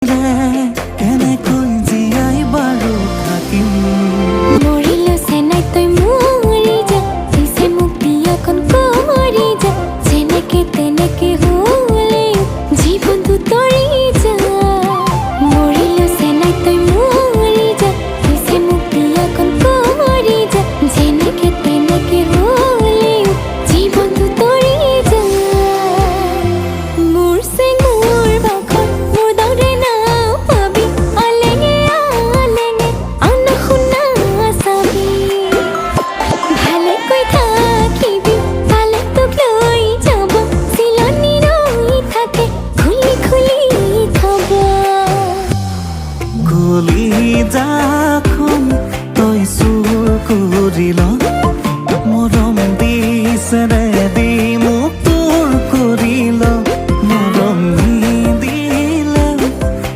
ৰে কেনেকৈ জীয়াই বাৰু থাকিম মৰিলো চেনাই তই মৰি যা পিছে মোক বিয়াখন কৰি যা যেনেকে তেনেকে হ'লে জীৱনটো তৰি যা মৰিলো চেনাই তই মৰি যা পিছে মোক বিয়াখন কৰি যা যেনেকে তেনেকে হ'লে জীৱনটো তৰি যা মোৰ চেঙুৰ বাখৰ মোৰ দৰে না পাবি আলেঙে আলেঙে আনা শুনা চাবি ভালেকৈ থাকিবি ভালে তোক লৈ যাব চিলনি ৰৈ থাকে খুলি খুলি থব কলি যাখন তই চুৰ কৰি ল